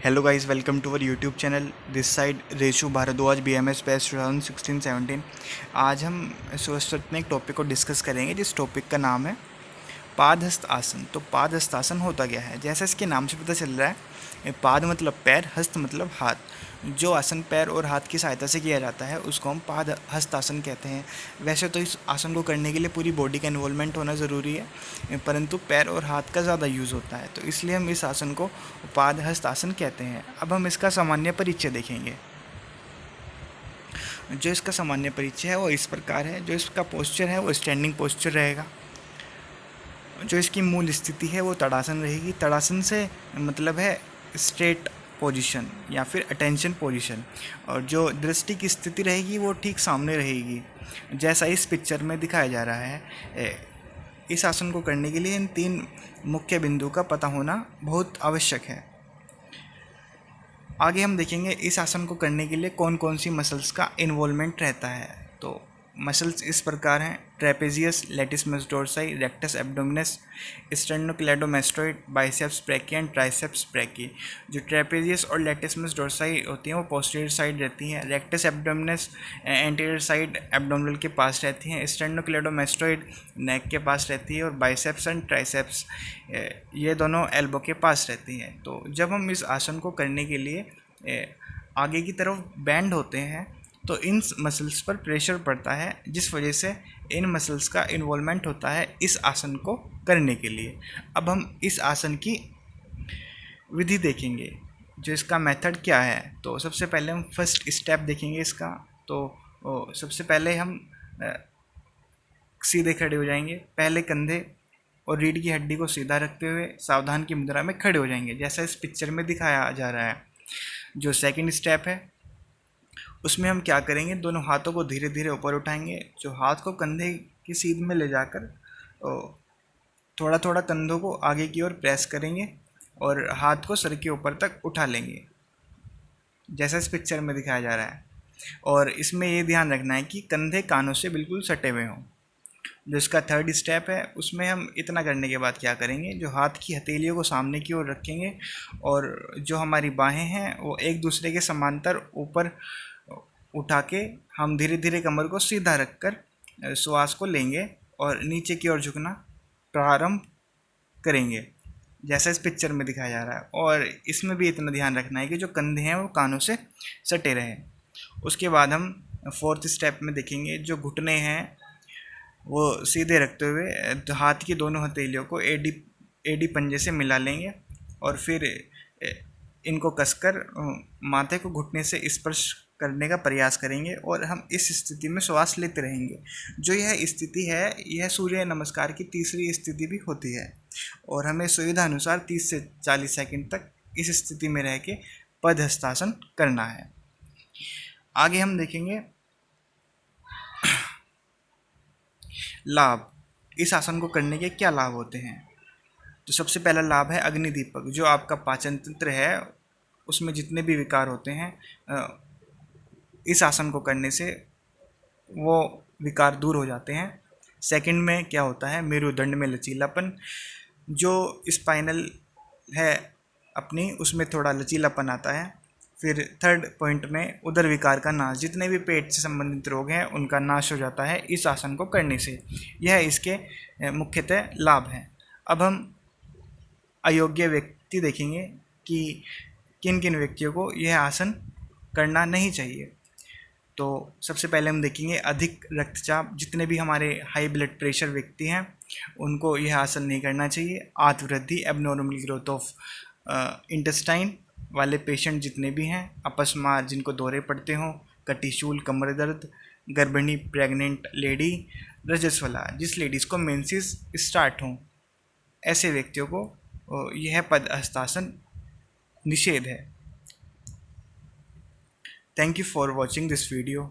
Hello guys, welcome to our YouTube channel. This side Reshu Bhardwaj BMS batch 2016-17। आज हम सुरस्वत में एक टॉपिक को डिस्कस करेंगे जिस टॉपिक का नाम है पादहस्त आसन। तो पादहस्त आसन होता क्या है? जैसा इसके नाम से पता चल रहा है, पाद मतलब पैर, हस्त मतलब हाथ। जो आसन पैर और हाथ की सहायता से किया जाता है उसको हम पाद हस्त आसन कहते हैं। वैसे तो इस आसन को करने के लिए पूरी बॉडी का इन्वॉल्वमेंट होना ज़रूरी है, परंतु पैर और हाथ का ज़्यादा यूज़ होता है, तो इसलिए हम इस आसन को पाद हस्त आसन कहते हैं। अब हम इसका सामान्य परिचय देखेंगे। जो इसका सामान्य परिचय है वो इस प्रकार है। जो इसका पोस्चर है वो स्टैंडिंग पोस्चर रहेगा। जो इसकी मूल स्थिति है वो तड़ासन रहेगी। तड़ासन से मतलब है स्ट्रेट पोजीशन या फिर अटेंशन पोजीशन। और जो दृष्टि की स्थिति रहेगी वो ठीक सामने रहेगी, जैसा इस पिक्चर में दिखाया जा रहा है। इस आसन को करने के लिए इन 3 मुख्य बिंदु का पता होना बहुत आवश्यक है। आगे हम देखेंगे इस आसन को करने के लिए कौन कौन सी मसल्स का इन्वॉल्वमेंट रहता है। तो मसल्स इस प्रकार हैं: trapezius, latissimus dorsi, rectus abdominis, sternocleidomastoid, biceps brachii and triceps brachii. जो ट्रेपेजियस और लेटिसमस डोर्साई होती हैं वो पोस्टीरियर साइड रहती हैं। Rectus abdominis anterior side abdominal के पास रहती हैं। स्टेर्नोक्लेडोमास्टोइड नेक के पास रहती है और बाइसेप्स एंड ट्राइसेप्स ये दोनों एल्बो के पास रहती हैं। तो जब हम इस आसन को करने के लिए आगे की तरफ बैंड होते हैं तो इन मसल्स पर प्रेशर पड़ता है, जिस वजह से इन मसल्स का इन्वॉल्वमेंट होता है इस आसन को करने के लिए। अब हम इस आसन की विधि देखेंगे, जो इसका मेथड क्या है। तो सबसे पहले हम फर्स्ट स्टेप देखेंगे इसका। तो सबसे पहले हम सीधे खड़े हो जाएंगे। पहले कंधे और रीढ़ की हड्डी को सीधा रखते हुए सावधान की मुद्रा में खड़े हो जाएंगे, जैसा इस पिक्चर में दिखाया जा रहा है। जो सेकंड स्टेप है उसमें हम क्या करेंगे, दोनों हाथों को धीरे धीरे ऊपर उठाएंगे। जो हाथ को कंधे की सीध में ले जाकर थोड़ा थोड़ा कंधों को आगे की ओर प्रेस करेंगे और हाथ को सर के ऊपर तक उठा लेंगे, जैसा इस पिक्चर में दिखाया जा रहा है। और इसमें ये ध्यान रखना है कि कंधे कानों से बिल्कुल सटे हुए हों। जो इसका थर्ड स्टेप है उसमें हम इतना करने के बाद क्या करेंगे, जो हाथ की हथेलियों को सामने की ओर रखेंगे और जो हमारी बाहें हैं वो एक दूसरे के समांतर ऊपर उठा के हम धीरे धीरे कमर को सीधा रखकर श्वास को लेंगे और नीचे की ओर झुकना प्रारंभ करेंगे, जैसा इस पिक्चर में दिखाया जा रहा है। और इसमें भी इतना ध्यान रखना है कि जो कंधे हैं वो कानों से सटे रहें। उसके बाद हम फोर्थ स्टेप में देखेंगे, जो घुटने हैं वो सीधे रखते हुए हाथ की दोनों हथेलियों को एडी पंजे से मिला लेंगे और फिर इनको कसकर माथे को घुटने से स्पर्श करने का प्रयास करेंगे और हम इस स्थिति में श्वास लेते रहेंगे। जो यह स्थिति है यह सूर्य नमस्कार की तीसरी स्थिति भी होती है और हमें सुविधा अनुसार 30 से 40 सेकंड तक इस स्थिति में रह के पदहस्तासन करना है। आगे हम देखेंगे लाभ। इस आसन को करने के क्या लाभ होते हैं। तो सबसे पहला लाभ है अग्निदीपक। जो आपका पाचन तंत्र है उसमें जितने भी विकार होते हैं इस आसन को करने से वो विकार दूर हो जाते हैं। सेकंड में क्या होता है, मेरुदंड में लचीलापन। जो स्पाइनल है अपनी उसमें थोड़ा लचीलापन आता है। फिर थर्ड पॉइंट में उदर विकार का नाश। जितने भी पेट से संबंधित रोग हैं उनका नाश हो जाता है इस आसन को करने से। यह इसके मुख्यतः लाभ हैं। अब हम अयोग्य व्यक्ति देखेंगे कि किन किन व्यक्तियों को यह आसन करना नहीं चाहिए। तो सबसे पहले हम देखेंगे अधिक रक्तचाप। जितने भी हमारे हाई ब्लड प्रेशर व्यक्ति हैं उनको यह आसन नहीं करना चाहिए। आंतवृद्धि, एबनॉर्मल ग्रोथ ऑफ इंटेस्टाइन वाले पेशेंट जितने भी हैं, अपस्मार जिनको दौरे पड़ते हों, कटिशूल, कमर दर्द, गर्भिणी, प्रेग्नेंट लेडी, रजस्वला जिस लेडीज़ को मेंसेस स्टार्ट हों, ऐसे व्यक्तियों को यह पदहस्तासन निषेध है। Thank you for watching this video.